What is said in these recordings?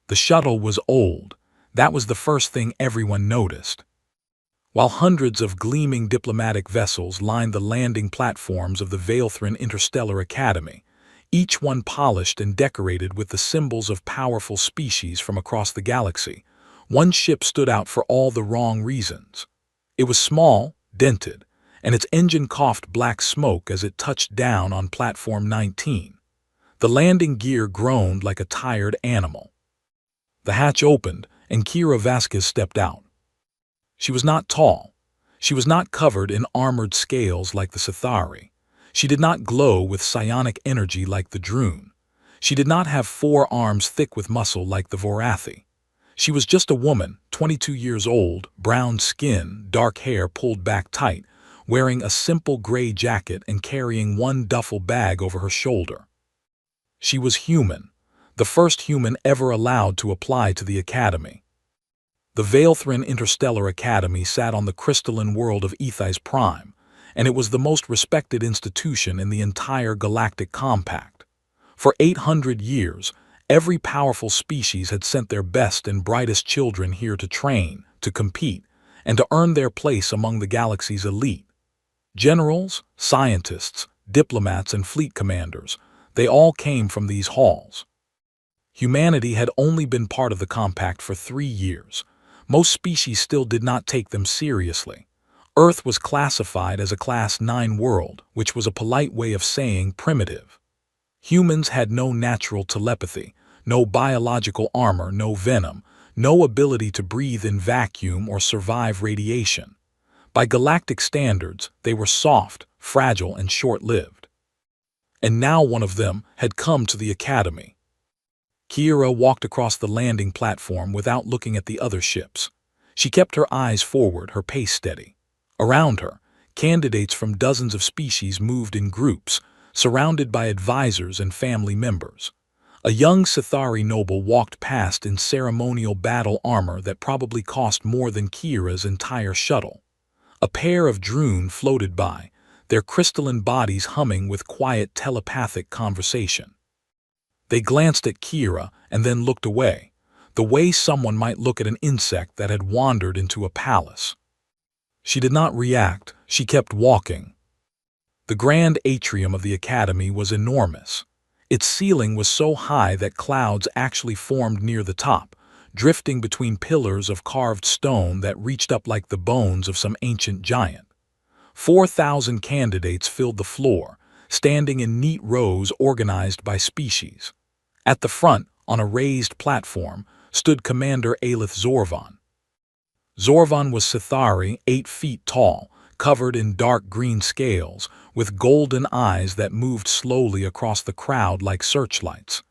The shuttle was old. That was the first thing everyone noticed. While hundreds of gleaming diplomatic vessels lined the landing platforms of the Veilthrin Interstellar Academy, each one polished and decorated with the symbols of powerful species from across the galaxy, one ship stood out for all the wrong reasons. It was small, dented, and its engine coughed black smoke as it touched down on Platform 19. The landing gear groaned like a tired animal. The hatch opened, and Kira Vasquez stepped out. She was not tall. She was not covered in armored scales like the Sithari. She did not glow with psionic energy like the Droon. She did not have 4 arms thick with muscle like the Vorathi. She was just a woman, 22 years old, brown skin, dark hair pulled back tight, wearing a simple gray jacket and carrying one duffel bag over her shoulder. She was human, the first human ever allowed to apply to the Academy. The Veilthrin Interstellar Academy sat on the crystalline world of Ethais Prime, and it was the most respected institution in the entire galactic compact. For 800 years, every powerful species had sent their best and brightest children here to train, to compete, and to earn their place among the galaxy's elite. Generals, scientists, diplomats, and fleet commanders, they all came from these halls. Humanity had only been part of the compact for 3 years. Most species still did not take them seriously. Earth was classified as a Class 9 world, which was a polite way of saying primitive. Humans had no natural telepathy, no biological armor, no venom, no ability to breathe in vacuum or survive radiation. By galactic standards, they were soft, fragile, and short-lived. And now one of them had come to the Academy. Kira walked across the landing platform without looking at the other ships. She kept her eyes forward, her pace steady. Around her, candidates from dozens of species moved in groups, surrounded by advisors and family members. A young Sithari noble walked past in ceremonial battle armor that probably cost more than Kira's entire shuttle. A pair of Droon floated by, their crystalline bodies humming with quiet telepathic conversation. They glanced at Kira and then looked away, the way someone might look at an insect that had wandered into a palace. She did not react, she kept walking. The grand atrium of the Academy was enormous. Its ceiling was so high that clouds actually formed near the top, drifting between pillars of carved stone that reached up like the bones of some ancient giant. 4,000 candidates filled the floor, standing in neat rows organized by species. At the front, on a raised platform, stood Commander Aelith Zorvan. Zorvan was Sithari, 8 feet tall, covered in dark green scales, with golden eyes that moved slowly across the crowd like searchlights.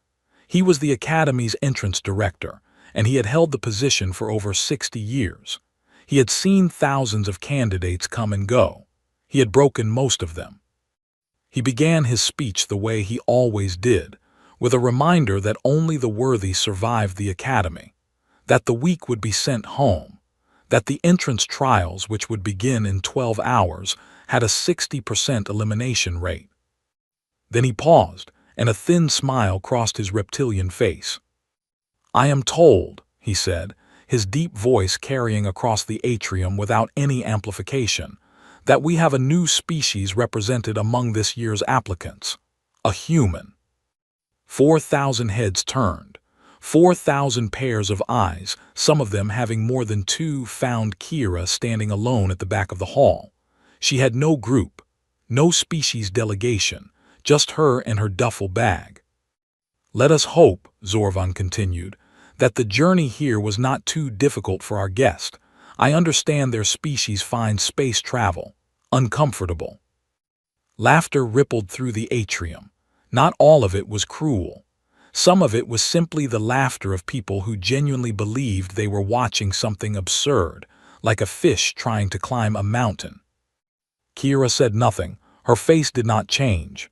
He was the Academy's entrance director, and he had held the position for over 60 years. He had seen thousands of candidates come and go. He had broken most of them. He began his speech the way he always did, with a reminder that only the worthy survived the Academy, that the weak would be sent home, that the entrance trials, which would begin in 12 hours, had a 60% elimination rate. Then he paused, and a thin smile crossed his reptilian face. "I am told," he said, his deep voice carrying across the atrium without any amplification, "that we have a new species represented among this year's applicants, a human." 4,000 heads turned. 4,000 pairs of eyes, some of them having more than 2, found Kira standing alone at the back of the hall. She had no group, no species delegation, just her and her duffel bag. "Let us hope," Zorvan continued, "that the journey here was not too difficult for our guest. I understand their species finds space travel uncomfortable." Laughter rippled through the atrium. Not all of it was cruel. Some of it was simply the laughter of people who genuinely believed they were watching something absurd, like a fish trying to climb a mountain. Kira said nothing. Her face did not change.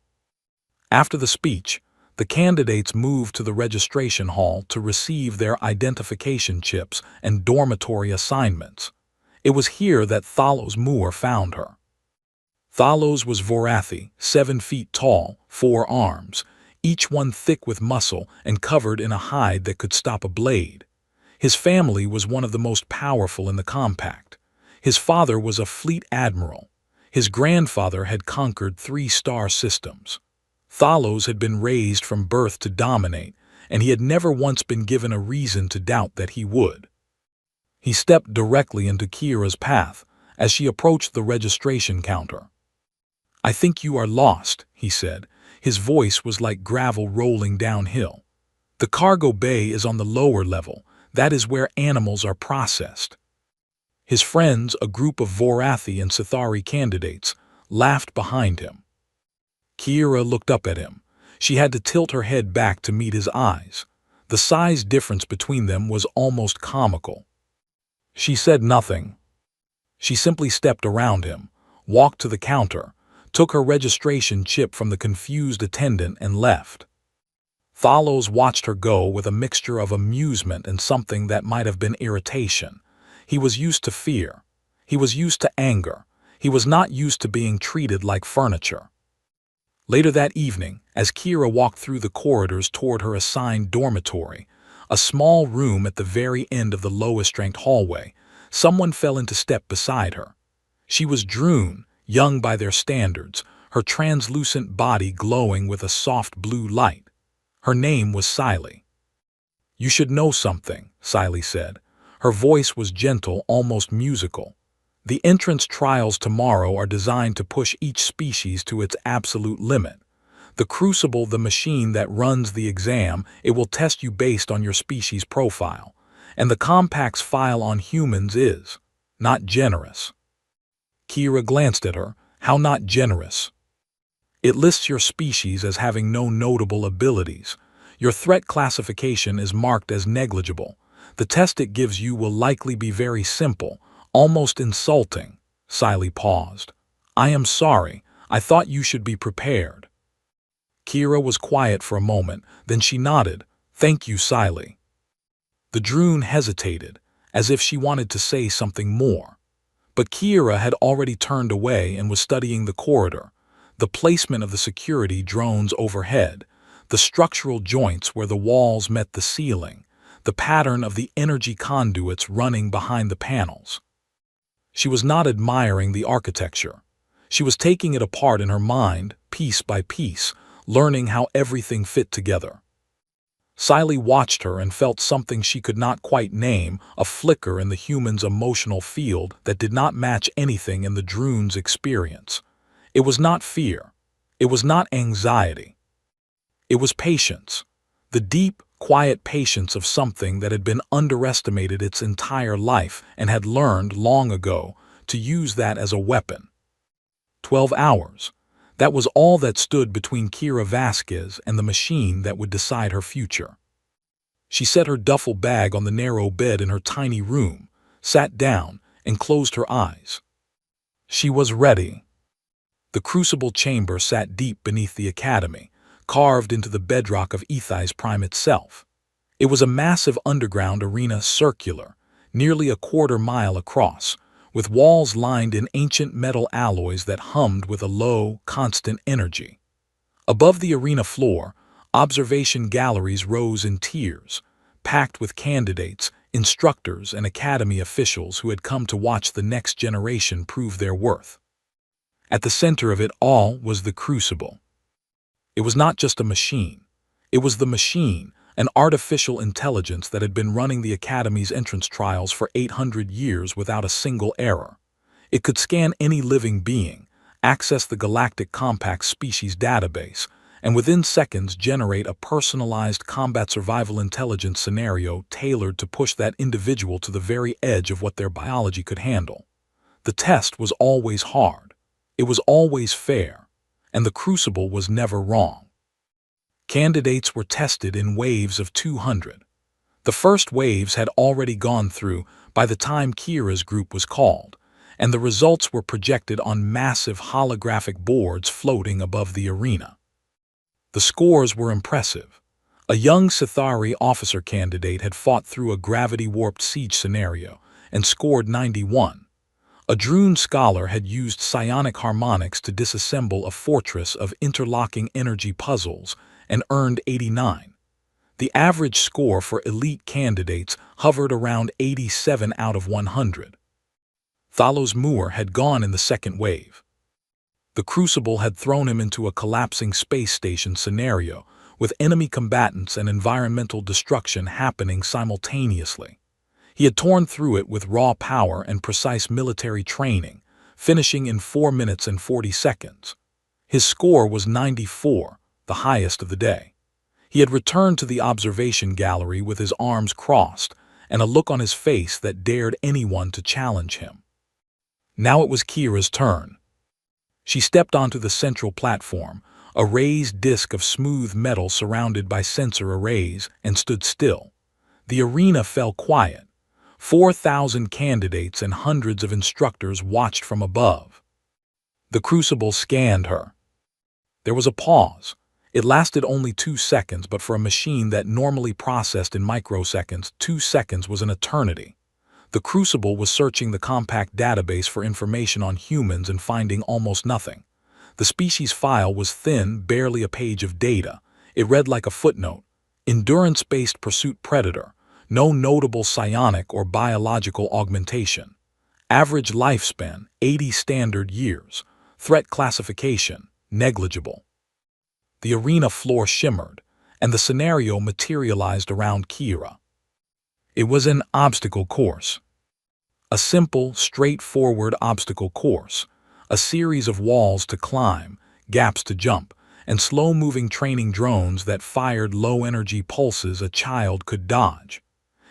After the speech, the candidates moved to the registration hall to receive their identification chips and dormitory assignments. It was here that Thalos Moore found her. Thalos was Vorathi, 7 feet tall, 4 arms, each one thick with muscle and covered in a hide that could stop a blade. His family was one of the most powerful in the compact. His father was a fleet admiral. His grandfather had conquered 3-star systems. Thalos had been raised from birth to dominate, and he had never once been given a reason to doubt that he would. He stepped directly into Kira's path as she approached the registration counter. "I think you are lost," he said. His voice was like gravel rolling downhill. "The cargo bay is on the lower level. That is where animals are processed." His friends, a group of Vorathi and Sithari candidates, laughed behind him. Kira looked up at him. She had to tilt her head back to meet his eyes. The size difference between them was almost comical. She said nothing. She simply stepped around him, walked to the counter, took her registration chip from the confused attendant and left. Thalos watched her go with a mixture of amusement and something that might have been irritation. He was used to fear. He was used to anger. He was not used to being treated like furniture. Later that evening, as Kira walked through the corridors toward her assigned dormitory, a small room at the very end of the lowest-ranked hallway, someone fell into step beside her. She was Droon, young by their standards, her translucent body glowing with a soft blue light. Her name was Siley. "You should know something," Siley said. Her voice was gentle, almost musical. "The entrance trials tomorrow are designed to push each species to its absolute limit. The Crucible, the machine that runs the exam, it will test you based on your species profile. And the Compact's file on humans is not generous." Kira glanced at her. "How not generous?" "It lists your species as having no notable abilities. Your threat classification is marked as negligible. The test it gives you will likely be very simple, almost insulting." Siley paused. "I am sorry. I thought you should be prepared." Kira was quiet for a moment, then she nodded. "Thank you, Siley." The Droon hesitated, as if she wanted to say something more. But Kira had already turned away and was studying the corridor, the placement of the security drones overhead, the structural joints where the walls met the ceiling, the pattern of the energy conduits running behind the panels. She was not admiring the architecture. She was taking it apart in her mind, piece by piece, learning how everything fit together. Siley watched her and felt something she could not quite name, a flicker in the human's emotional field that did not match anything in the Droon's experience. It was not fear. It was not anxiety. It was patience. The deep, quiet patience of something that had been underestimated its entire life and had learned long ago to use that as a weapon. 12 hours. That was all that stood between Kira Vasquez and the machine that would decide her future. She set her duffel bag on the narrow bed in her tiny room, sat down, and closed her eyes. She was ready. The Crucible chamber sat deep beneath the academy, carved into the bedrock of Ethais Prime itself. It was a massive underground arena, circular, nearly a quarter-mile across, with walls lined in ancient metal alloys that hummed with a low, constant energy. Above the arena floor, observation galleries rose in tiers, packed with candidates, instructors, and academy officials who had come to watch the next generation prove their worth. At the center of it all was the Crucible. It was not just a machine. It was the machine, an artificial intelligence that had been running the Academy's entrance trials for 800 years without a single error. It could scan any living being, access the Galactic Compact species database, and within seconds generate a personalized combat survival intelligence scenario tailored to push that individual to the very edge of what their biology could handle. The test was always hard. It was always fair. And the Crucible was never wrong. Candidates were tested in waves of 200. The first waves had already gone through by the time Kira's group was called, and the results were projected on massive holographic boards floating above the arena. The scores were impressive. A young Sithari officer candidate had fought through a gravity-warped siege scenario and scored 91. A Droon scholar had used psionic harmonics to disassemble a fortress of interlocking energy puzzles and earned 89. The average score for elite candidates hovered around 87 out of 100. Thalos Moore had gone in the second wave. The Crucible had thrown him into a collapsing space station scenario, with enemy combatants and environmental destruction happening simultaneously. He had torn through it with raw power and precise military training, finishing in 4 minutes and 40 seconds. His score was 94, the highest of the day. He had returned to the observation gallery with his arms crossed and a look on his face that dared anyone to challenge him. Now it was Kira's turn. She stepped onto the central platform, a raised disc of smooth metal surrounded by sensor arrays, and stood still. The arena fell quiet. 4,000 candidates and hundreds of instructors watched from above. The Crucible scanned her. There was a pause. It lasted only 2 seconds, but for a machine that normally processed in microseconds, 2 seconds was an eternity. The Crucible was searching the compact database for information on humans and finding almost nothing. The species file was thin, barely a page of data. It read like a footnote: endurance-based pursuit predator, no notable psionic or biological augmentation. Average lifespan, 80 standard years. Threat classification, negligible. The arena floor shimmered, and the scenario materialized around Kira. It was an obstacle course. A simple, straightforward obstacle course. A series of walls to climb, gaps to jump, and slow-moving training drones that fired low-energy pulses a child could dodge.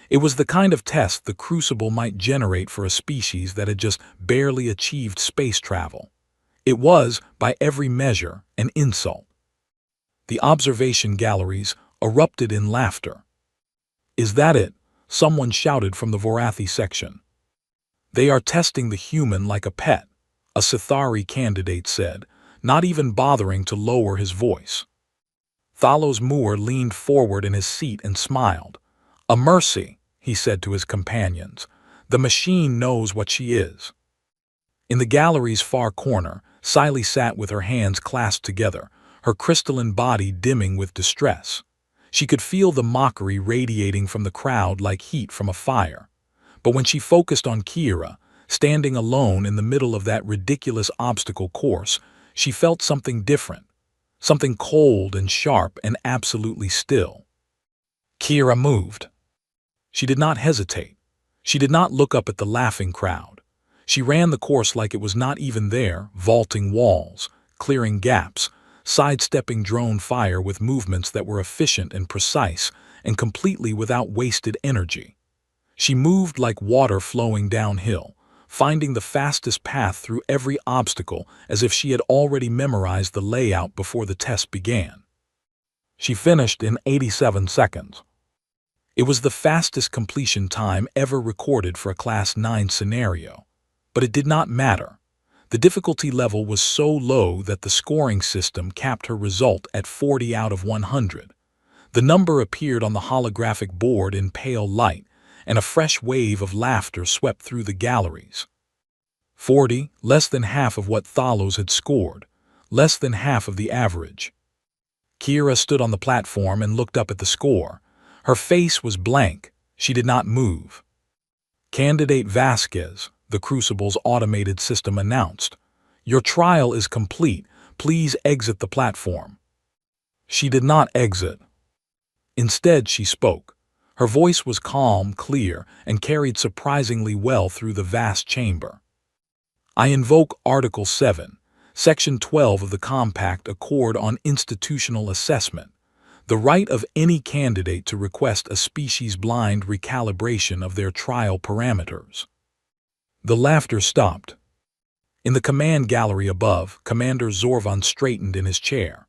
It was the kind of test the Crucible might generate for a species that had just barely achieved space travel. It was, by every measure, an insult. The observation galleries erupted in laughter. "Is that it?" someone shouted from the Vorathi section. "They are testing the human like a pet," a Sithari candidate said, not even bothering to lower his voice. Thalos Moore leaned forward in his seat and smiled. "A mercy," he said to his companions. "The machine knows what she is." In the gallery's far corner, Siley sat with her hands clasped together, her crystalline body dimming with distress. She could feel the mockery radiating from the crowd like heat from a fire. But when she focused on Kira, standing alone in the middle of that ridiculous obstacle course, she felt something different, something cold and sharp and absolutely still. Kira moved. She did not hesitate. She did not look up at the laughing crowd. She ran the course like it was not even there, vaulting walls, clearing gaps, sidestepping drone fire with movements that were efficient and precise, and completely without wasted energy. She moved like water flowing downhill, finding the fastest path through every obstacle as if she had already memorized the layout before the test began. She finished in 87 seconds. It was the fastest completion time ever recorded for a Class 9 scenario. But it did not matter. The difficulty level was so low that the scoring system capped her result at 40 out of 100. The number appeared on the holographic board in pale light, and a fresh wave of laughter swept through the galleries. 40, less than half of what Thalos had scored, less than half of the average. Kira stood on the platform and looked up at the score. Her face was blank. She did not move. "Candidate Vasquez," the Crucible's automated system announced, "your trial is complete. Please exit the platform." She did not exit. Instead, she spoke. Her voice was calm, clear, and carried surprisingly well through the vast chamber. "I invoke Article 7, Section 12 of the Compact Accord on Institutional Assessment, the right of any candidate to request a species-blind recalibration of their trial parameters." The laughter stopped. In the command gallery above, Commander Zorvan straightened in his chair.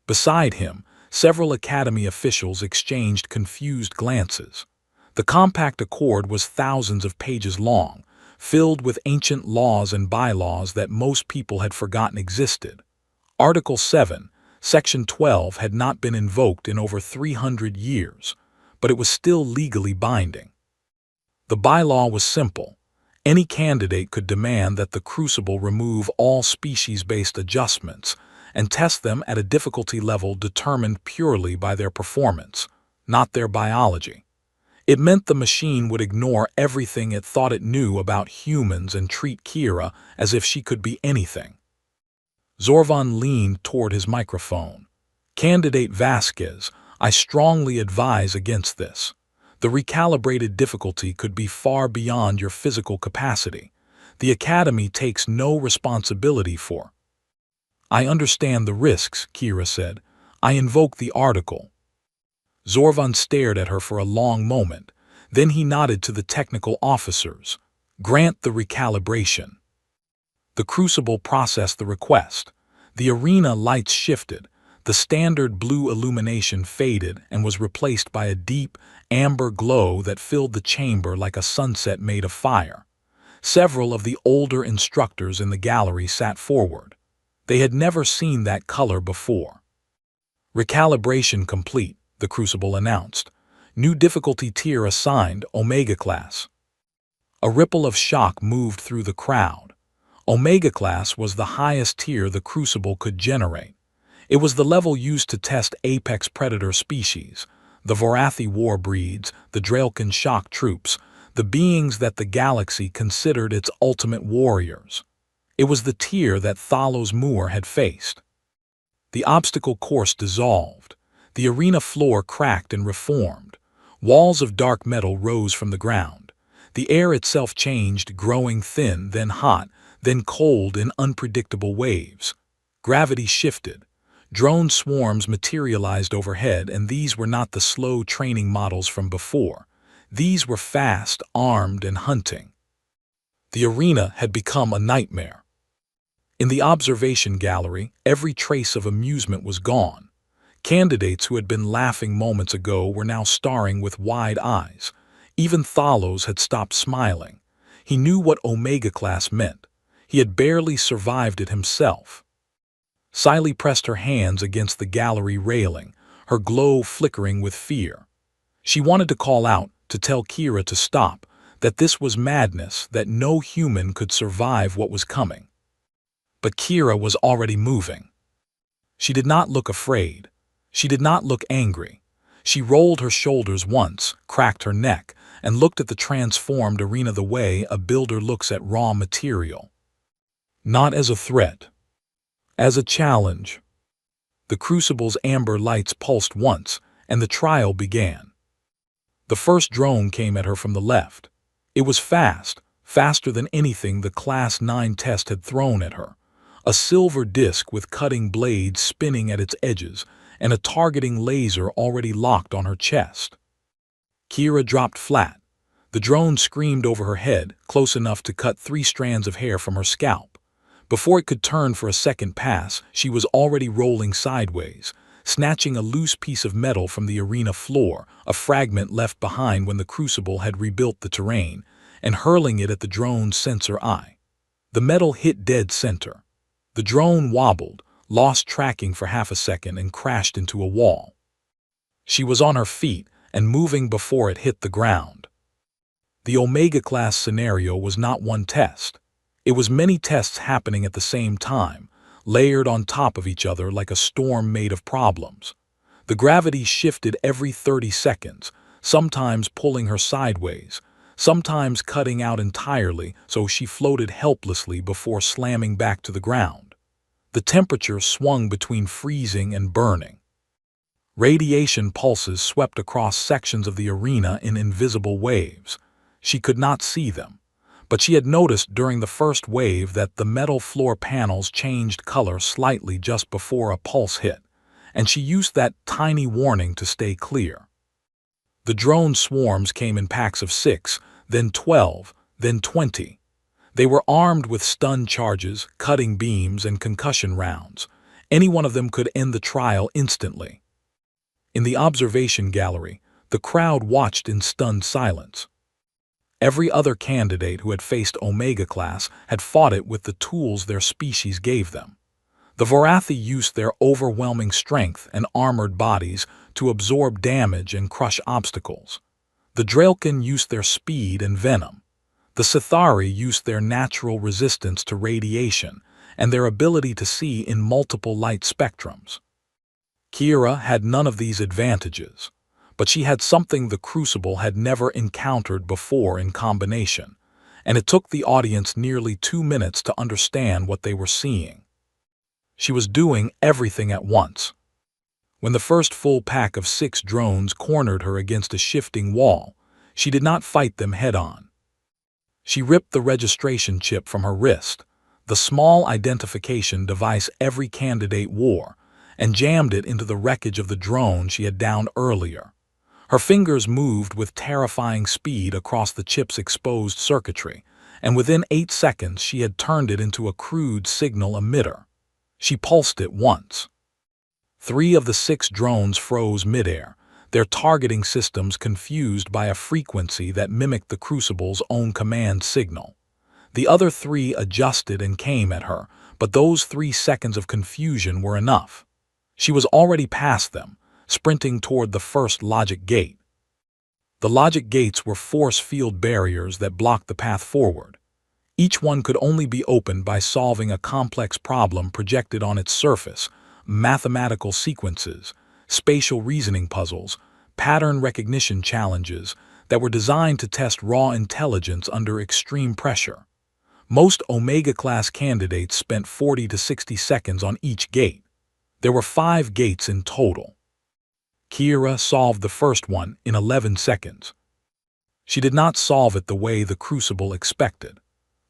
Beside him, several Academy officials exchanged confused glances. The Compact Accord was thousands of pages long, filled with ancient laws and bylaws that most people had forgotten existed. Article 7, Section 12 had not been invoked in over 300 years, but it was still legally binding. The bylaw was simple. Any candidate could demand that the Crucible remove all species-based adjustments, and test them at a difficulty level determined purely by their performance, not their biology. It meant the machine would ignore everything it thought it knew about humans and treat Kira as if she could be anything. Zorvan leaned toward his microphone. "Candidate Vasquez, I strongly advise against this. The recalibrated difficulty could be far beyond your physical capacity. The Academy takes no responsibility for." "I understand the risks," Kira said. "I invoke the article." Zorvan stared at her for a long moment. Then he nodded to the technical officers. "Grant the recalibration." The Crucible processed the request. The arena lights shifted. The standard blue illumination faded and was replaced by a deep, amber glow that filled the chamber like a sunset made of fire. Several of the older instructors in the gallery sat forward. They had never seen that color before. "Recalibration complete," the Crucible announced. "New difficulty tier assigned, Omega Class." A ripple of shock moved through the crowd. Omega Class was the highest tier the Crucible could generate. It was the level used to test apex predator species, the Vorathi war breeds, the Draelkin shock troops, the beings that the galaxy considered its ultimate warriors. It was the tier that Thalos Moor had faced. The obstacle course dissolved. The arena floor cracked and reformed. Walls of dark metal rose from the ground. The air itself changed, growing thin, then hot, then cold in unpredictable waves. Gravity shifted. Drone swarms materialized overhead, and these were not the slow training models from before. These were fast, armed, and hunting. The arena had become a nightmare. In the observation gallery, every trace of amusement was gone. Candidates who had been laughing moments ago were now staring with wide eyes. Even Thalos had stopped smiling. He knew what Omega Class meant. He had barely survived it himself. Siley pressed her hands against the gallery railing, her glow flickering with fear. She wanted to call out, to tell Kira to stop, that this was madness, that no human could survive what was coming. But Kira was already moving. She did not look afraid. She did not look angry. She rolled her shoulders once, cracked her neck, and looked at the transformed arena the way a builder looks at raw material. Not as a threat. As a challenge. The Crucible's amber lights pulsed once, and the trial began. The first drone came at her from the left. It was fast, faster than anything the Class 9 test had thrown at her. A silver disc with cutting blades spinning at its edges, and a targeting laser already locked on her chest. Kira dropped flat. The drone screamed over her head, close enough to cut 3 strands of hair from her scalp. Before it could turn for a second pass, she was already rolling sideways, snatching a loose piece of metal from the arena floor, a fragment left behind when the Crucible had rebuilt the terrain, and hurling it at the drone's sensor eye. The metal hit dead center. The drone wobbled, lost tracking for half a second, and crashed into a wall. She was on her feet and moving before it hit the ground. The Omega Class scenario was not one test. It was many tests happening at the same time, layered on top of each other like a storm made of problems. The gravity shifted every 30 seconds, sometimes pulling her sideways, sometimes cutting out entirely so she floated helplessly before slamming back to the ground. The temperature swung between freezing and burning. Radiation pulses swept across sections of the arena in invisible waves. She could not see them. But she had noticed during the first wave that the metal floor panels changed color slightly just before a pulse hit, and she used that tiny warning to stay clear. The drone swarms came in packs of 6, then 12, then 20. They were armed with stun charges, cutting beams, and concussion rounds. Any one of them could end the trial instantly. In the observation gallery, the crowd watched in stunned silence. Every other candidate who had faced Omega Class had fought it with the tools their species gave them. The Vorathi used their overwhelming strength and armored bodies to absorb damage and crush obstacles. The Draelkin used their speed and venom. The Sithari used their natural resistance to radiation, and their ability to see in multiple light spectrums. Kira had none of these advantages, but she had something the Crucible had never encountered before in combination, and it took the audience nearly 2 minutes to understand what they were seeing. She was doing everything at once. When the first full pack of 6 drones cornered her against a shifting wall, she did not fight them head-on. She ripped the registration chip from her wrist, the small identification device every candidate wore, and jammed it into the wreckage of the drone she had downed earlier. Her fingers moved with terrifying speed across the chip's exposed circuitry, and within 8 seconds she had turned it into a crude signal emitter. She pulsed it once. 3 of the 6 drones froze midair, their targeting systems confused by a frequency that mimicked the Crucible's own command signal. The other 3 adjusted and came at her, but those 3 seconds of confusion were enough. She was already past them, sprinting toward the first logic gate. The logic gates were force field barriers that blocked the path forward. Each one could only be opened by solving a complex problem projected on its surface: mathematical sequences, spatial reasoning puzzles, pattern recognition challenges that were designed to test raw intelligence under extreme pressure. Most Omega-class candidates spent 40 to 60 seconds on each gate. There were 5 gates in total. Kira solved the first one in 11 seconds. She did not solve it the way the Crucible expected.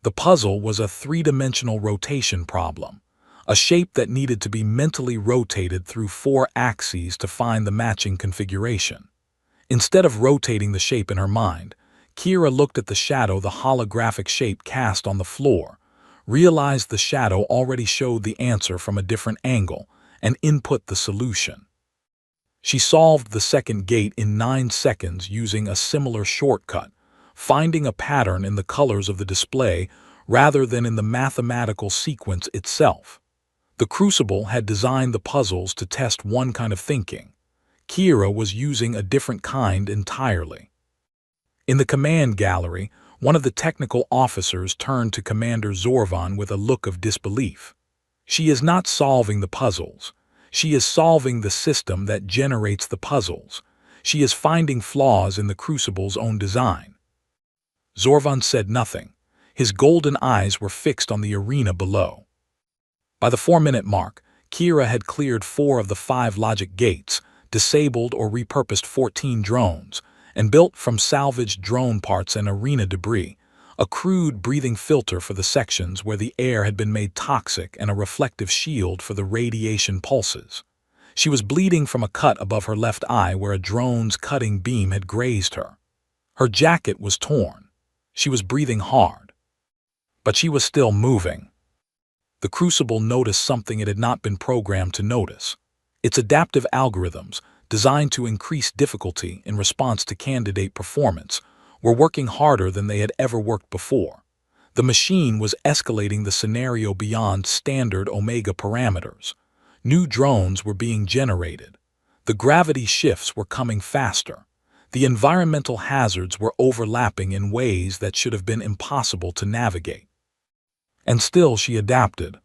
The puzzle was a 3-dimensional rotation problem, a shape that needed to be mentally rotated through 4 axes to find the matching configuration. Instead of rotating the shape in her mind, Kira looked at the shadow the holographic shape cast on the floor, realized the shadow already showed the answer from a different angle, and input the solution. She solved the second gate in 9 seconds using a similar shortcut, finding a pattern in the colors of the display rather than in the mathematical sequence itself. The Crucible had designed the puzzles to test one kind of thinking. Kira was using a different kind entirely. In the command gallery, one of the technical officers turned to Commander Zorvan with a look of disbelief. She is not solving the puzzles. She is solving the system that generates the puzzles. She is finding flaws in the Crucible's own design. Zorvan said nothing. His golden eyes were fixed on the arena below. By the 4-minute mark, Kira had cleared 4 of the 5 logic gates, disabled or repurposed 14 drones, and built from salvaged drone parts and arena debris a crude breathing filter for the sections where the air had been made toxic and a reflective shield for the radiation pulses. She was bleeding from a cut above her left eye where a drone's cutting beam had grazed her. Her jacket was torn. She was breathing hard. But she was still moving. The Crucible noticed something it had not been programmed to notice. Its adaptive algorithms, designed to increase difficulty in response to candidate performance, were working harder than they had ever worked before. The machine was escalating the scenario beyond standard Omega parameters. New drones were being generated. The gravity shifts were coming faster. The environmental hazards were overlapping in ways that should have been impossible to navigate. And still she adapted.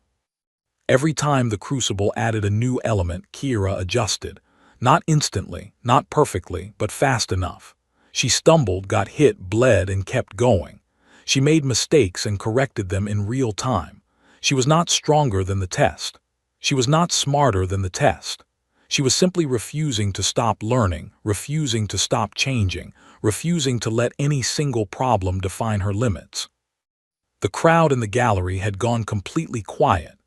Every time the Crucible added a new element, Kira adjusted. Not instantly, not perfectly, but fast enough. She stumbled, got hit, bled, and kept going. She made mistakes and corrected them in real time. She was not stronger than the test. She was not smarter than the test. She was simply refusing to stop learning, refusing to stop changing, refusing to let any single problem define her limits. The crowd in the gallery had gone completely quiet.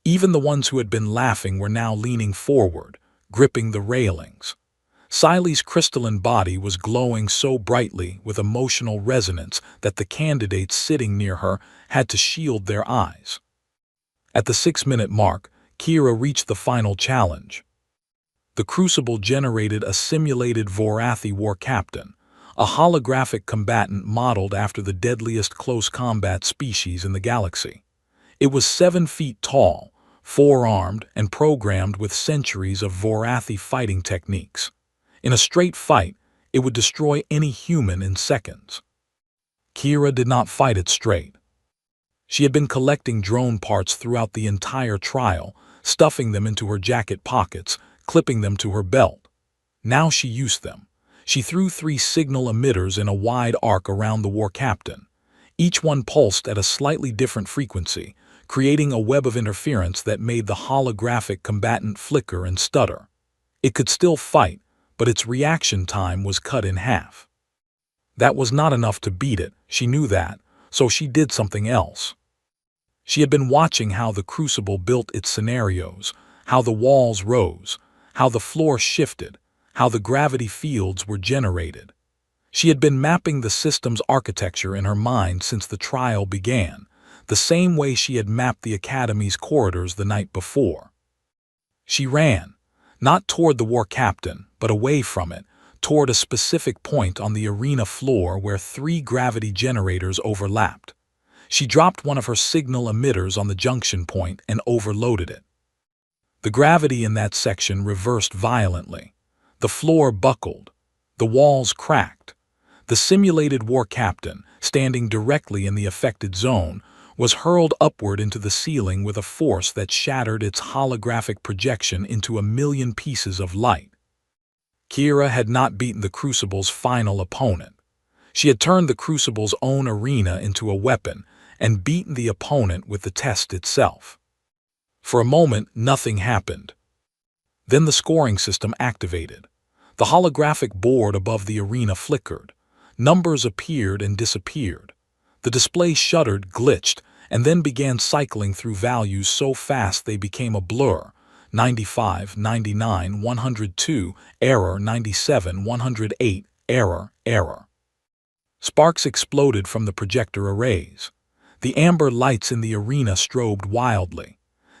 Even the ones who had been laughing were now leaning forward, gripping the railings. Siley's crystalline body was glowing so brightly with emotional resonance that the candidates sitting near her had to shield their eyes. At the 6-minute mark, Kira reached the final challenge. The Crucible generated a simulated Vorathi war captain, a holographic combatant modeled after the deadliest close combat species in the galaxy. It was 7 feet tall, 4-armed, and programmed with centuries of Vorathi fighting techniques. In a straight fight, it would destroy any human in seconds. Kira did not fight it straight. She had been collecting drone parts throughout the entire trial, stuffing them into her jacket pockets, clipping them to her belt. Now she used them. She threw 3 signal emitters in a wide arc around the war captain. Each one pulsed at a slightly different frequency, creating a web of interference that made the holographic combatant flicker and stutter. It could still fight, but its reaction time was cut in half. That was not enough to beat it, she knew that, so she did something else. She had been watching how the Crucible built its scenarios, how the walls rose, how the floor shifted, how the gravity fields were generated. She had been mapping the system's architecture in her mind since the trial began, the same way she had mapped the Academy's corridors the night before. She ran, not toward the war captain, but away from it, toward a specific point on the arena floor where 3 gravity generators overlapped. She dropped one of her signal emitters on the junction point and overloaded it. The gravity in that section reversed violently. The floor buckled. The walls cracked. The simulated war captain, standing directly in the affected zone, was hurled upward into the ceiling with a force that shattered its holographic projection into a million pieces of light. Kira had not beaten the Crucible's final opponent. She had turned the Crucible's own arena into a weapon and beaten the opponent with the test itself. For a moment, nothing happened. Then the scoring system activated. The holographic board above the arena flickered. Numbers appeared and disappeared. The display shuddered, glitched, and then began cycling through values so fast they became a blur. 95, 99, 102, error, 97, 108, error, error. Sparks exploded from the projector arrays. The amber lights in the arena strobed wildly.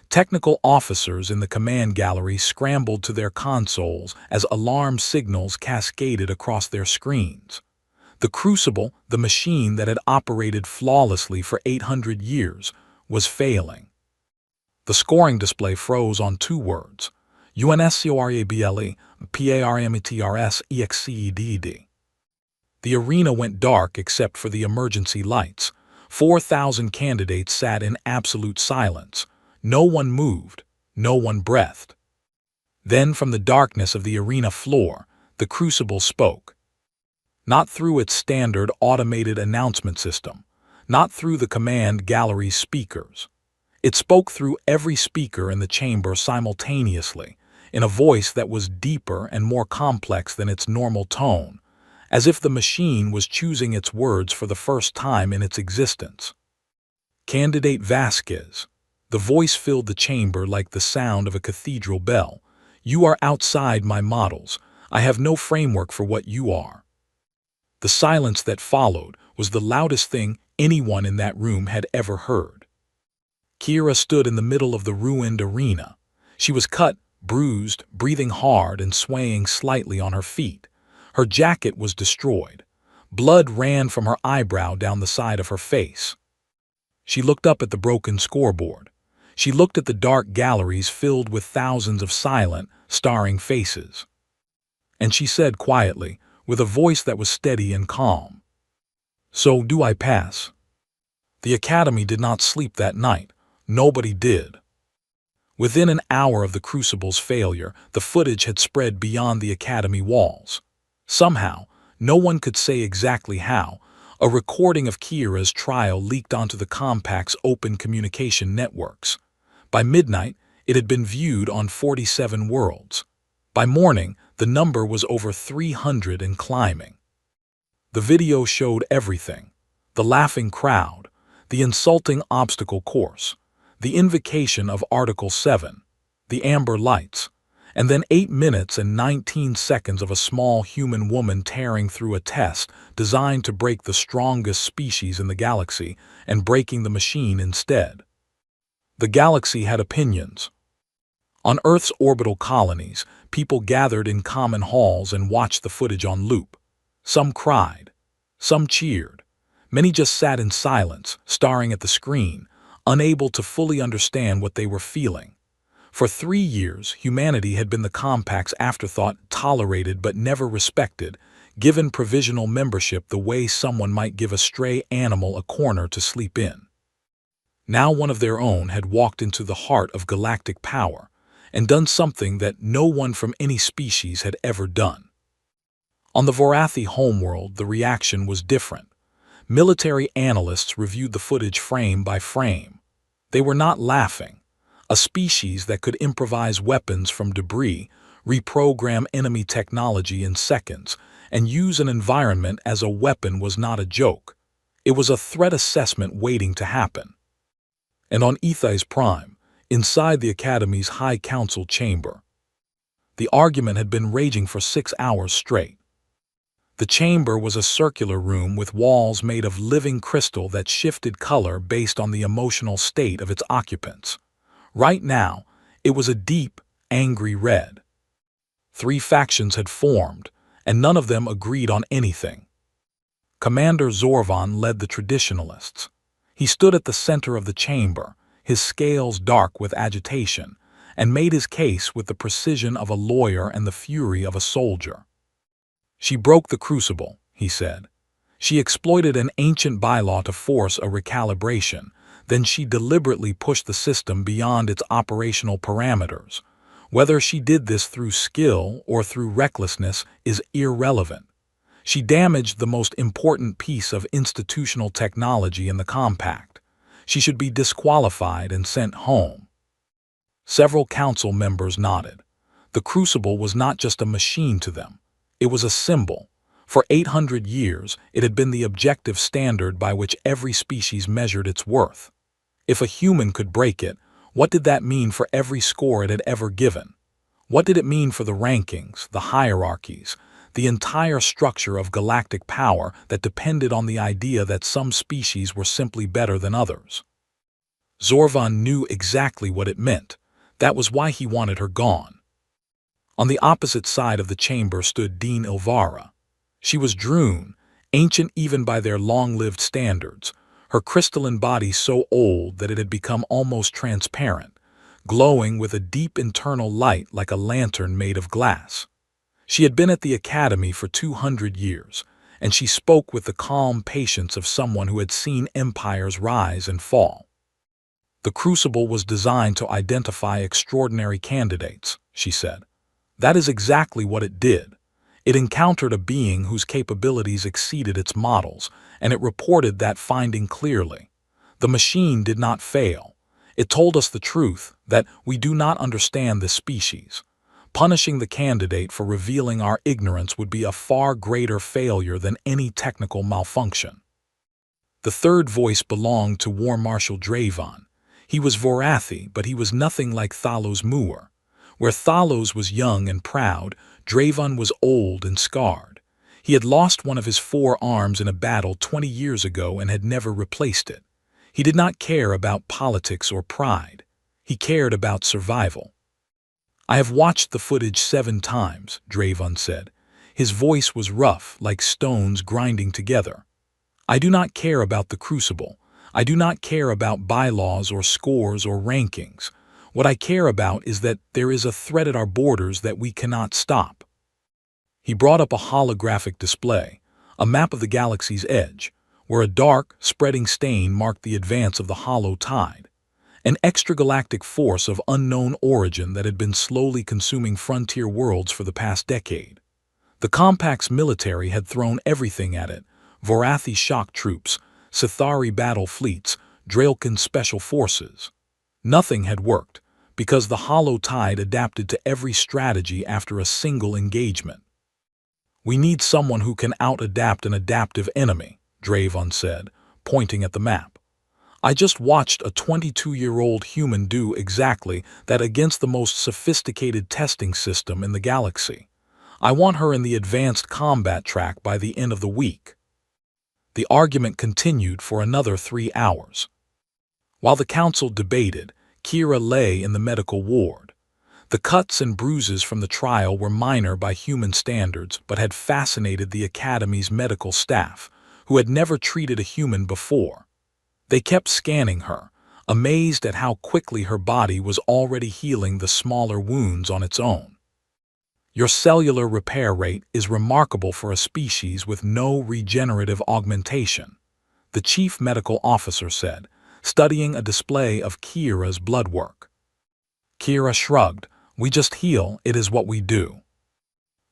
Technical officers in the command gallery scrambled to their consoles as alarm signals cascaded across their screens. The Crucible, the machine that had operated flawlessly for 800 years, was failing. The scoring display froze on 2 words: UNSCORABLE, PARAMETRS, The arena went dark except for the emergency lights. 4,000 candidates sat in absolute silence. No one moved, no one breathed. Then from the darkness of the arena floor, the Crucible spoke. Not through its standard automated announcement system, not through the command gallery's speakers. It spoke through every speaker in the chamber simultaneously, in a voice that was deeper and more complex than its normal tone, as if the machine was choosing its words for the first time in its existence. Candidate Vasquez. The voice filled the chamber like the sound of a cathedral bell. You are outside my models. I have no framework for what you are. The silence that followed was the loudest thing anyone in that room had ever heard. Kira stood in the middle of the ruined arena. She was cut, bruised, breathing hard and swaying slightly on her feet. Her jacket was destroyed. Blood ran from her eyebrow down the side of her face. She looked up at the broken scoreboard. She looked at the dark galleries filled with thousands of silent, staring faces. And she said quietly, with a voice that was steady and calm, "So do I pass?" The Academy did not sleep that night. Nobody did. Within an hour of the Crucible's failure, the footage had spread beyond the Academy walls. Somehow, no one could say exactly how, a recording of Kira's trial leaked onto the Compact's open communication networks. By midnight, it had been viewed on 47 worlds. By morning, the number was over 300 and climbing. The video showed everything: the laughing crowd, the insulting obstacle course, the invocation of Article 7, the amber lights, and then 8 minutes and 19 seconds of a small human woman tearing through a test designed to break the strongest species in the galaxy and breaking the machine instead. The galaxy had opinions. On Earth's orbital colonies, people gathered in common halls and watched the footage on loop. Some cried. Some cheered. Many just sat in silence, staring at the screen, unable to fully understand what they were feeling. For 3 years, humanity had been the Compact's afterthought, tolerated but never respected, given provisional membership the way someone might give a stray animal a corner to sleep in. Now one of their own had walked into the heart of galactic power and done something that no one from any species had ever done. On the Vorathi homeworld, the reaction was different. Military analysts reviewed the footage frame by frame. They were not laughing. A species that could improvise weapons from debris, reprogram enemy technology in seconds, and use an environment as a weapon was not a joke. It was a threat assessment waiting to happen. And on Ethais Prime, inside the Academy's High Council chamber, the argument had been raging for 6 hours straight. The chamber was a circular room with walls made of living crystal that shifted color based on the emotional state of its occupants. Right now, it was a deep, angry red. 3 factions had formed, and none of them agreed on anything. Commander Zorvan led the traditionalists. He stood at the center of the chamber, his scales dark with agitation, and made his case with the precision of a lawyer and the fury of a soldier. She broke the crucible, he said. She exploited an ancient bylaw to force a recalibration. Then she deliberately pushed the system beyond its operational parameters. Whether she did this through skill or through recklessness is irrelevant. She damaged the most important piece of institutional technology in the compact. She should be disqualified and sent home. Several council members nodded. The crucible was not just a machine to them. It was a symbol. For 800 years, it had been the objective standard by which every species measured its worth. If a human could break it, what did that mean for every score it had ever given? What did it mean for the rankings, the hierarchies, the entire structure of galactic power that depended on the idea that some species were simply better than others? Zorvan knew exactly what it meant. That was why he wanted her gone. On the opposite side of the chamber stood Dean Ilvara. She was Droon, ancient even by their long-lived standards, her crystalline body so old that it had become almost transparent, glowing with a deep internal light like a lantern made of glass. She had been at the Academy for 200 years, and she spoke with the calm patience of someone who had seen empires rise and fall. The crucible was designed to identify extraordinary candidates, she said. That is exactly what it did. It encountered a being whose capabilities exceeded its models, and it reported that finding clearly. The machine did not fail. It told us the truth, that we do not understand this species. Punishing the candidate for revealing our ignorance would be a far greater failure than any technical malfunction. The third voice belonged to War Marshal Draven. He was Vorathi, but he was nothing like Thalos Muir. Where Thalos was young and proud, Draven was old and scarred. He had lost one of his 4 arms in a battle 20 years ago and had never replaced it. He did not care about politics or pride. He cared about survival. I have watched the footage 7 times, Draven said. His voice was rough, like stones grinding together. I do not care about the crucible. I do not care about bylaws or scores or rankings. What I care about is that there is a threat at our borders that we cannot stop. He brought up a holographic display, a map of the galaxy's edge, where a dark, spreading stain marked the advance of the hollow tide, an extragalactic force of unknown origin that had been slowly consuming frontier worlds for the past decade. The Compact's military had thrown everything at it: Vorathi shock troops, Sithari battle fleets, Draelkin special forces. Nothing had worked, because the hollow tide adapted to every strategy after a single engagement. We need someone who can out-adapt an adaptive enemy, Draven said, pointing at the map. I just watched a 22-year-old human do exactly that against the most sophisticated testing system in the galaxy. I want her in the advanced combat track by the end of the week. The argument continued for another 3 hours. While the council debated, Kira lay in the medical ward. The cuts and bruises from the trial were minor by human standards, but had fascinated the Academy's medical staff, who had never treated a human before. They kept scanning her, amazed at how quickly her body was already healing the smaller wounds on its own. Your cellular repair rate is remarkable for a species with no regenerative augmentation, the chief medical officer said, studying a display of Kira's blood work. Kira shrugged. We just heal, it is what we do.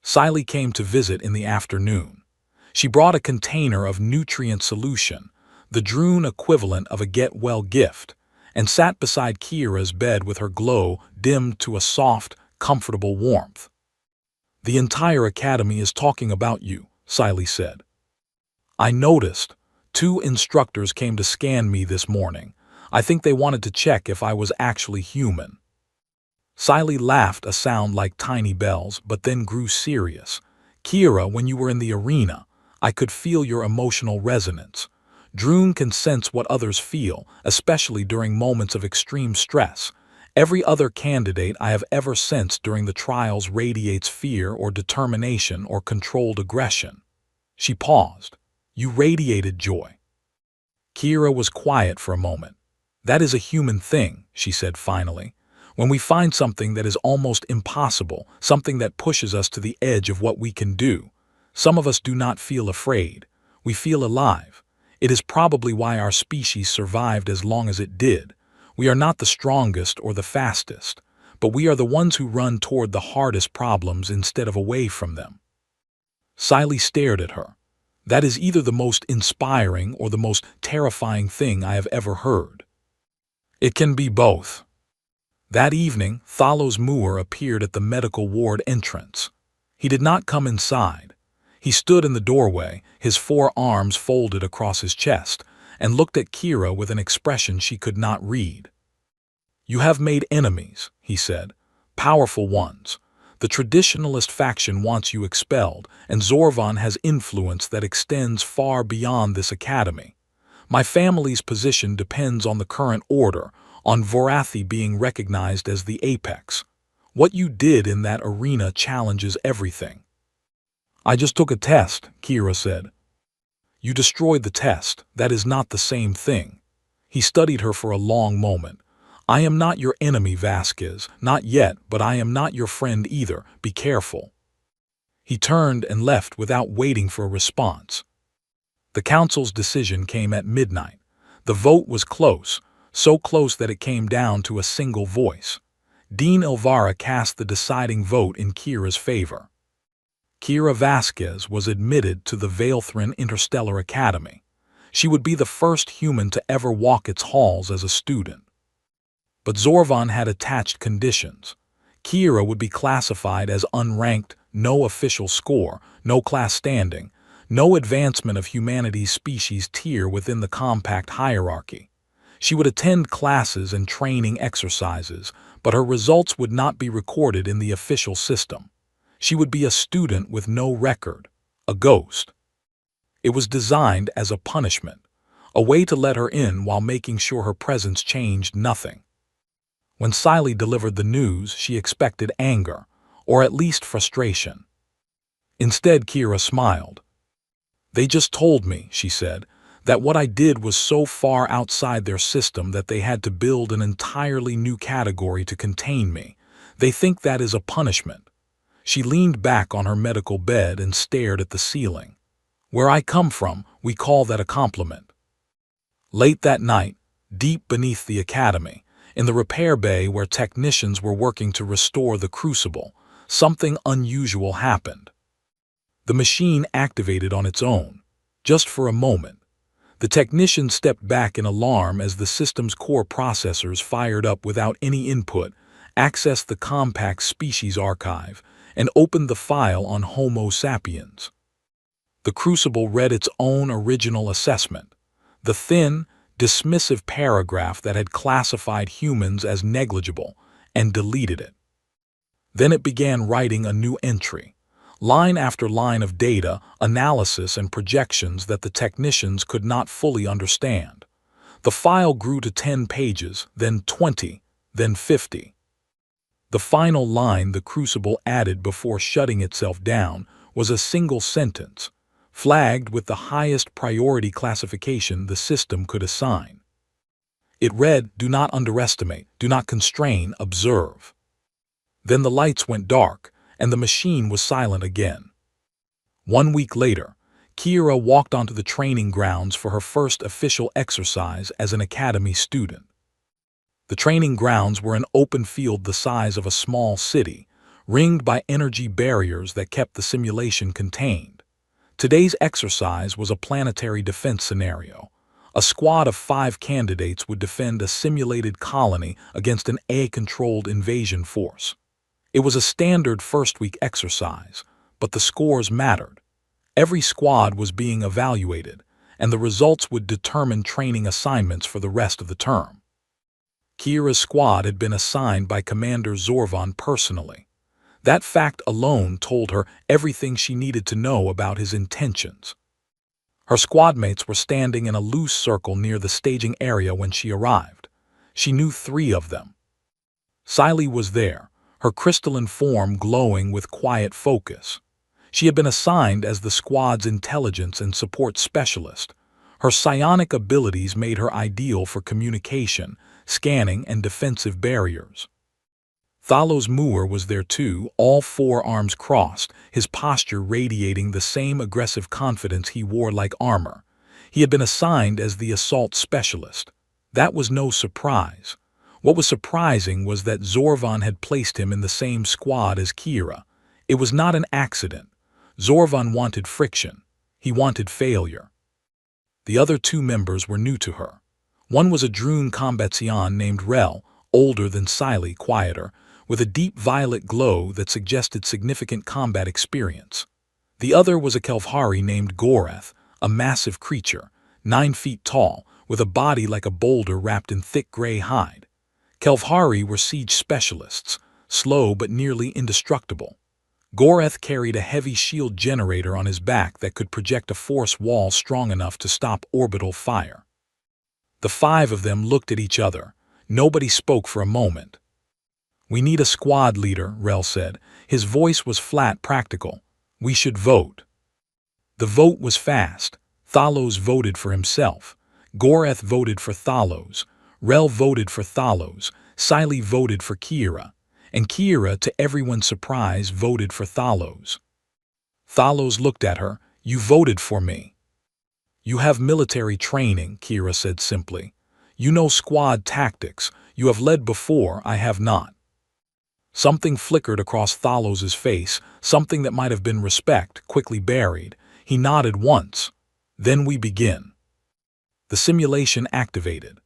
Sci-Fi came to visit in the afternoon. She brought a container of nutrient solution, the Droon equivalent of a get-well gift, and sat beside Kira's bed with her glow dimmed to a soft, comfortable warmth. The entire academy is talking about you, Sci-Fi said. I noticed. 2 instructors came to scan me this morning. I think they wanted to check if I was actually human. Sci-Fi laughed, a sound like tiny bells, but then grew serious. Kira, when you were in the arena, I could feel your emotional resonance. Droon can sense what others feel, especially during moments of extreme stress. Every other candidate I have ever sensed during the trials radiates fear or determination or controlled aggression. She paused. You radiated joy. Kira was quiet for a moment. That is a human thing, she said finally. When we find something that is almost impossible, something that pushes us to the edge of what we can do, some of us do not feel afraid. We feel alive. It is probably why our species survived as long as it did. We are not the strongest or the fastest, but we are the ones who run toward the hardest problems instead of away from them. Sci-Fi stared at her. That is either the most inspiring or the most terrifying thing I have ever heard. It can be both. That evening, Thalos Moore appeared at the medical ward entrance. He did not come inside. He stood in the doorway, his 4 arms folded across his chest, and looked at Kira with an expression she could not read. You have made enemies, he said, powerful ones. The traditionalist faction wants you expelled, and Zorvan has influence that extends far beyond this academy. My family's position depends on the current order, on Vorathi being recognized as the apex. What you did in that arena challenges everything. I just took a test, Kira said. You destroyed the test. That is not the same thing. He studied her for a long moment. I am not your enemy, Vasquez. Not yet, but I am not your friend either. Be careful. He turned and left without waiting for a response. The council's decision came at midnight. The vote was close, so close that it came down to a single voice. Dean Elvira cast the deciding vote in Kira's favor. Kira Vasquez was admitted to the Veilthrin Interstellar Academy. She would be the first human to ever walk its halls as a student. But Zorvan had attached conditions. Kira would be classified as unranked, no official score, no class standing, no advancement of humanity's species tier within the compact hierarchy. She would attend classes and training exercises, but her results would not be recorded in the official system. She would be a student with no record, a ghost. It was designed as a punishment, a way to let her in while making sure her presence changed nothing. When Sci-Fi delivered the news, she expected anger, or at least frustration. Instead, Kira smiled. They just told me, she said, that what I did was so far outside their system that they had to build an entirely new category to contain me. They think that is a punishment. She leaned back on her medical bed and stared at the ceiling. Where I come from, we call that a compliment. Late that night, deep beneath the academy, in the repair bay where technicians were working to restore the crucible, something unusual happened. The machine activated on its own, just for a moment. The technician stepped back in alarm as the system's core processors fired up without any input, accessed the compact species archive, and opened the file on Homo sapiens. The crucible read its own original assessment, the thin, dismissive paragraph that had classified humans as negligible, and deleted it. Then it began writing a new entry, line after line of data, analysis, and projections that the technicians could not fully understand. The file grew to 10 pages, then 20, then 50. The final line the crucible added before shutting itself down was a single sentence, flagged with the highest priority classification the system could assign. It read, "Do not underestimate, do not constrain, observe." Then the lights went dark, and the machine was silent again. 1 week later, Kira walked onto the training grounds for her first official exercise as an academy student. The training grounds were an open field the size of a small city, ringed by energy barriers that kept the simulation contained. Today's exercise was a planetary defense scenario. A squad of 5 candidates would defend a simulated colony against an AI-controlled invasion force. It was a standard first-week exercise, but the scores mattered. Every squad was being evaluated, and the results would determine training assignments for the rest of the term. Kira's squad had been assigned by Commander Zorvan personally. That fact alone told her everything she needed to know about his intentions. Her squadmates were standing in a loose circle near the staging area when she arrived. She knew 3 of them. Sci-Fi was there, her crystalline form glowing with quiet focus. She had been assigned as the squad's intelligence and support specialist. Her psionic abilities made her ideal for communication, scanning, and defensive barriers. Thalos Muir was there too, all 4 arms crossed, his posture radiating the same aggressive confidence he wore like armor. He had been assigned as the assault specialist. That was no surprise. What was surprising was that Zorvan had placed him in the same squad as Kira. It was not an accident. Zorvan wanted friction. He wanted failure. The other 2 members were new to her. One was a Droon combatant named Rel, older than Sci-Fi, quieter, with a deep violet glow that suggested significant combat experience. The other was a Kelvhari named Goreth, a massive creature, 9 feet tall, with a body like a boulder wrapped in thick gray hide. Kelvhari were siege specialists, slow but nearly indestructible. Goreth carried a heavy shield generator on his back that could project a force wall strong enough to stop orbital fire. The 5 of them looked at each other. Nobody spoke for a moment. "We need a squad leader," Rel said. His voice was flat, practical. "We should vote." The vote was fast. Thalos voted for himself. Goreth voted for Thalos. Rel voted for Thalos. Sci-Fi voted for Kira. And Kira, to everyone's surprise, voted for Thalos. Thalos looked at her. "You voted for me." "You have military training," Kira said simply. "You know squad tactics. You have led before, I have not." Something flickered across Thalos's face, something that might have been respect, quickly buried. He nodded once. "Then we begin." The simulation activated.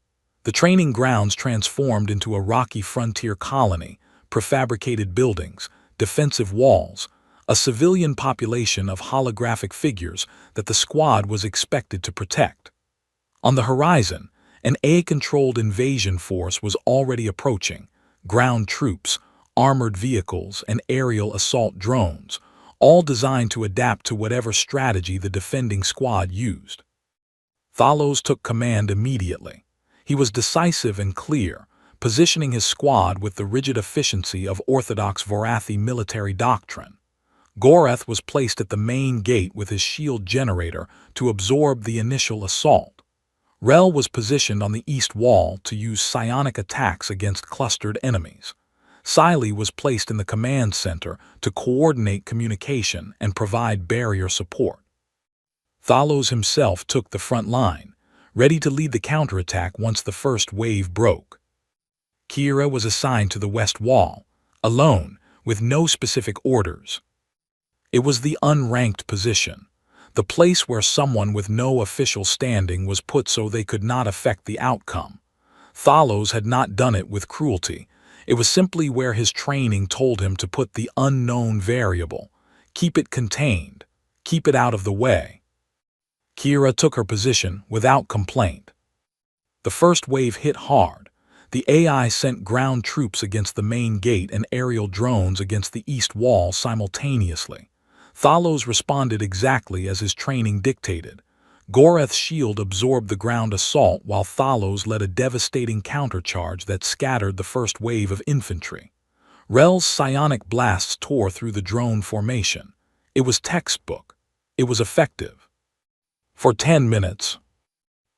The training grounds transformed into a rocky frontier colony, prefabricated buildings, defensive walls, a civilian population of holographic figures that the squad was expected to protect. On the horizon, an AI-controlled invasion force was already approaching, ground troops, armored vehicles, and aerial assault drones, all designed to adapt to whatever strategy the defending squad used. Thalos took command immediately. He was decisive and clear, positioning his squad with the rigid efficiency of orthodox Vorathi military doctrine. Goreth was placed at the main gate with his shield generator to absorb the initial assault. Rel was positioned on the east wall to use psionic attacks against clustered enemies. Sci-Fi was placed in the command center to coordinate communication and provide barrier support. Thalos himself took the front line, ready to lead the counterattack once the first wave broke. Kira was assigned to the west wall, alone, with no specific orders. It was the unranked position, the place where someone with no official standing was put so they could not affect the outcome. Thalos had not done it with cruelty. It was simply where his training told him to put the unknown variable. Keep it contained. Keep it out of the way. Kira took her position without complaint. The first wave hit hard. The AI sent ground troops against the main gate and aerial drones against the east wall simultaneously. Thalos responded exactly as his training dictated. Goreth's shield absorbed the ground assault while Thalos led a devastating countercharge that scattered the first wave of infantry. Rel's psionic blasts tore through the drone formation. It was textbook. It was effective. For 10 minutes,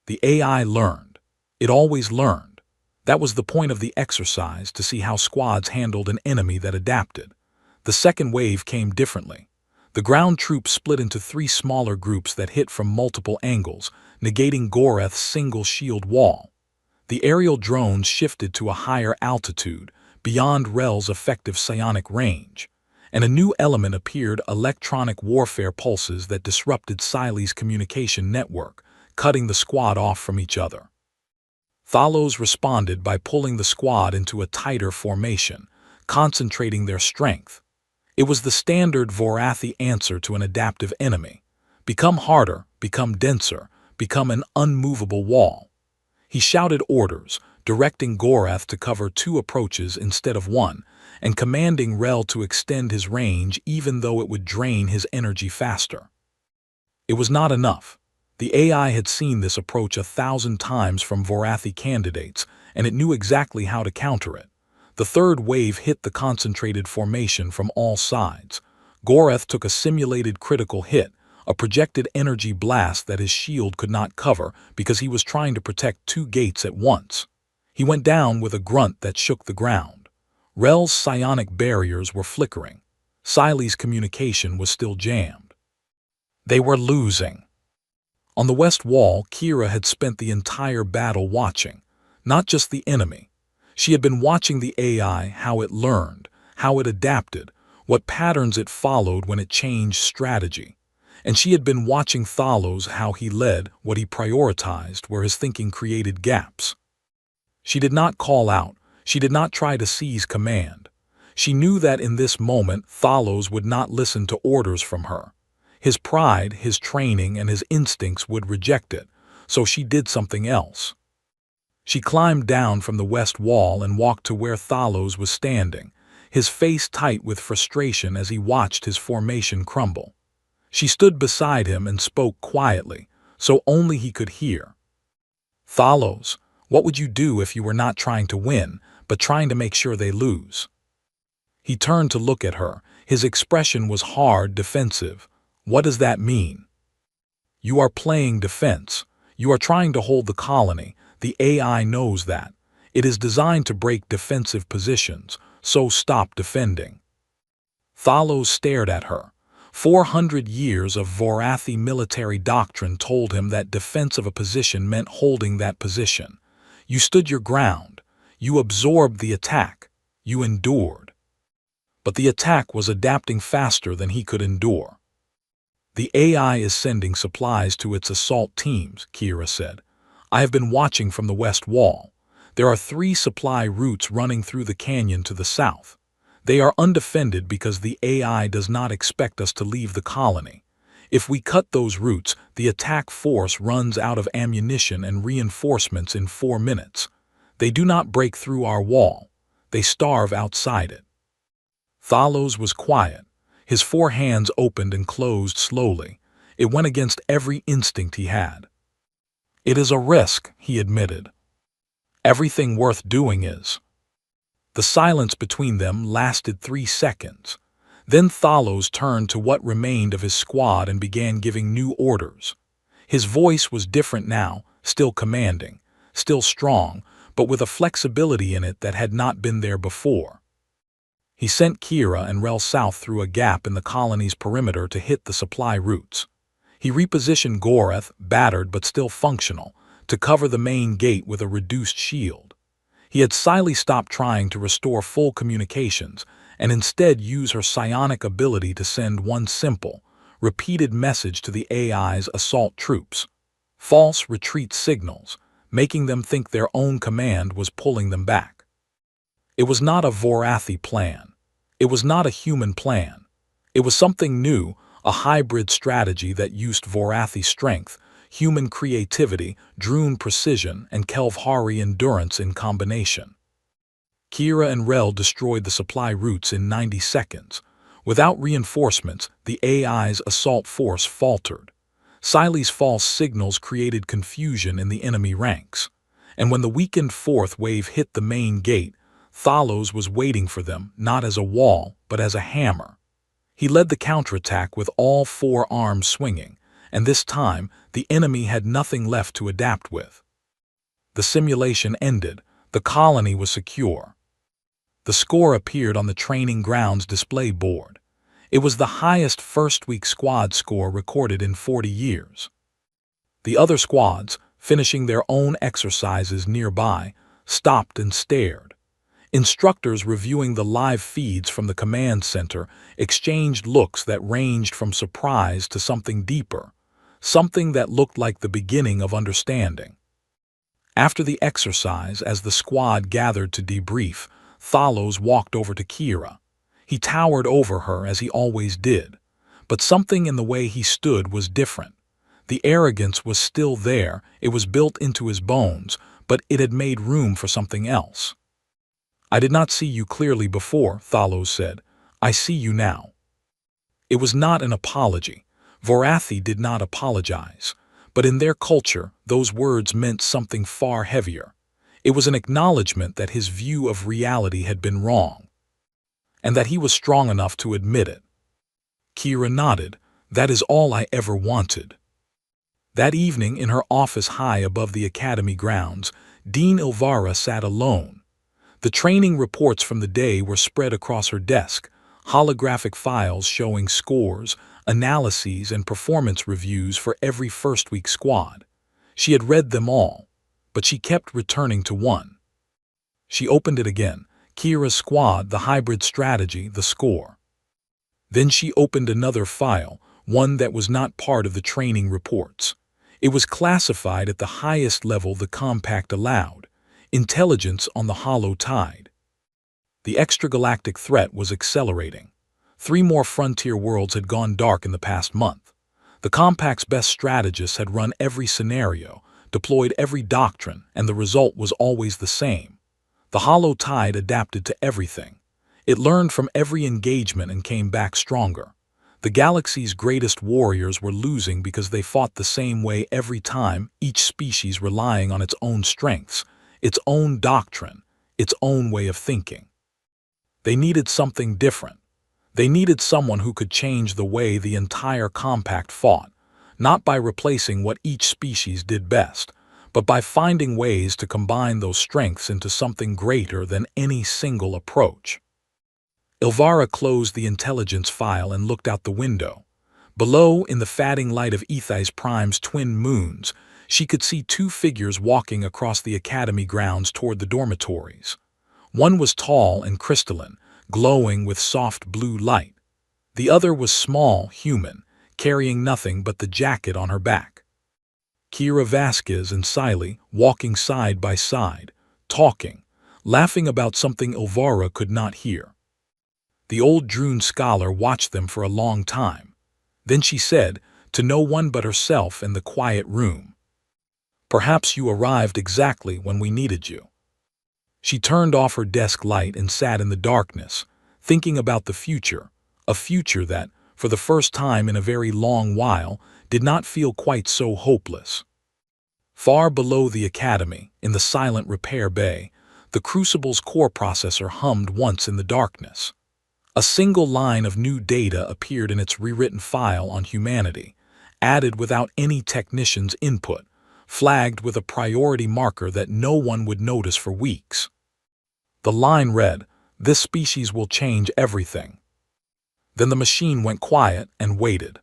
the AI learned. It always learned. That was the point of the exercise, to see how squads handled an enemy that adapted. The second wave came differently. The ground troops split into three smaller groups that hit from multiple angles, negating Goreth's single shield wall. The aerial drones shifted to a higher altitude, beyond Rel's effective psionic range, and a new element appeared: electronic warfare pulses that disrupted Sci-Fi's communication network, cutting the squad off from each other. Thalos responded by pulling the squad into a tighter formation, concentrating their strength. It was the standard Vorathi answer to an adaptive enemy. Become harder, become denser, become an unmovable wall. He shouted orders, directing Goreth to cover two approaches instead of one, and commanding Rel to extend his range even though it would drain his energy faster. It was not enough. The AI had seen this approach 1,000 times from Vorathi candidates, and it knew exactly how to counter it. The third wave hit the concentrated formation from all sides. Goreth took a simulated critical hit, a projected energy blast that his shield could not cover because he was trying to protect two gates at once. He went down with a grunt that shook the ground. Rel's psionic barriers were flickering. Sci-Fi's communication was still jammed. They were losing. On the west wall, Kira had spent the entire battle watching, not just the enemy. She had been watching the AI, how it learned, how it adapted, what patterns it followed when it changed strategy. And she had been watching Thalos, how he led, what he prioritized, where his thinking created gaps. She did not call out. She did not try to seize command. She knew that in this moment, Thalos would not listen to orders from her. His pride, his training, and his instincts would reject it, so she did something else. She climbed down from the west wall and walked to where Thalos was standing, his face tight with frustration as he watched his formation crumble. She stood beside him and spoke quietly, so only he could hear. "Thalos, what would you do if you were not trying to win, but trying to make sure they lose?" He turned to look at her. His expression was hard, defensive. "What does that mean?" "You are playing defense. You are trying to hold the colony. The AI knows that. It is designed to break defensive positions, so stop defending." Thalos stared at her. 400 years of Vorathi military doctrine told him that defense of a position meant holding that position. You stood your ground. You absorbed the attack. You endured. But the attack was adapting faster than he could endure. "The AI is sending supplies to its assault teams," Kira said. "I have been watching from the west wall. There are 3 supply routes running through the canyon to the south. They are undefended because the AI does not expect us to leave the colony. If we cut those routes, the attack force runs out of ammunition and reinforcements in 4 minutes. They do not break through our wall. They starve outside it." Thalos was quiet. His 4 hands opened and closed slowly. It went against every instinct he had. "It is a risk," he admitted. "Everything worth doing is." The silence between them lasted 3 seconds. Then Thalos turned to what remained of his squad and began giving new orders. His voice was different now, still commanding, still strong, but with a flexibility in it that had not been there before. He sent Kira and Rel south through a gap in the colony's perimeter to hit the supply routes. He repositioned Goreth, battered but still functional, to cover the main gate with a reduced shield. He had Sci-Fi stopped trying to restore full communications and instead use her psionic ability to send one simple, repeated message to the AI's assault troops. False retreat signals, making them think their own command was pulling them back. It was not a Vorathi plan. It was not a human plan. It was something new, a hybrid strategy that used Vorathi strength, human creativity, Droon precision, and Kelvhari endurance in combination. Kira and Rel destroyed the supply routes in 90 seconds. Without reinforcements, the AI's assault force faltered. Sci-Fi's false signals created confusion in the enemy ranks. And when the weakened 4th wave hit the main gate, Thalos was waiting for them, not as a wall, but as a hammer. He led the counterattack with all 4 arms swinging, and this time the enemy had nothing left to adapt with. The simulation ended. The colony was secure. The score appeared on the training grounds display board. It was the highest first-week squad score recorded in 40 years. The other squads, finishing their own exercises nearby, stopped and stared. Instructors reviewing the live feeds from the command center exchanged looks that ranged from surprise to something deeper, something that looked like the beginning of understanding. After the exercise, as the squad gathered to debrief, Thalos walked over to Kira. He towered over her as he always did, but something in the way he stood was different. The arrogance was still there, it was built into his bones, but it had made room for something else. "I did not see you clearly before," Thalos said. "I see you now." It was not an apology. Vorathi did not apologize. But in their culture, those words meant something far heavier. It was an acknowledgement that his view of reality had been wrong, and that he was strong enough to admit it. Kira nodded. "That is all I ever wanted." That evening, in her office high above the academy grounds, Dean Ilvara sat alone. The training reports from the day were spread across her desk, holographic files showing scores, analyses, and performance reviews for every first-week squad. She had read them all, but she kept returning to one. She opened it again. Kira's squad, the hybrid strategy, the score. Then she opened another file, one that was not part of the training reports. It was classified at the highest level the compact allowed, intelligence on the hollow tide. The extragalactic threat was accelerating. 3 more frontier worlds had gone dark in the past month. The compact's best strategists had run every scenario, deployed every doctrine, and the result was always the same. The hollow tide adapted to everything. It learned from every engagement and came back stronger. The galaxy's greatest warriors were losing because they fought the same way every time, each species relying on its own strengths, its own doctrine, its own way of thinking. They needed something different. They needed someone who could change the way the entire compact fought, not by replacing what each species did best, but by finding ways to combine those strengths into something greater than any single approach. Ilvara closed the intelligence file and looked out the window. Below, in the fatting light of Ethais Prime's twin moons, she could see 2 figures walking across the academy grounds toward the dormitories. One was tall and crystalline, glowing with soft blue light. The other was small, human, carrying nothing but the jacket on her back. Kira Vasquez and Siley, walking side by side, talking, laughing about something Ilvara could not hear. The old Droon scholar watched them for a long time. Then she said, to no one but herself in the quiet room, "Perhaps you arrived exactly when we needed you." She turned off her desk light and sat in the darkness, thinking about the future, a future that, for the first time in a very long while, did not feel quite so hopeless. Far below the academy, in the silent repair bay, the Crucible's core processor hummed once in the darkness. A single line of new data appeared in its rewritten file on humanity, added without any technician's input, flagged with a priority marker that no one would notice for weeks. The line read, "This species will change everything." Then the machine went quiet and waited.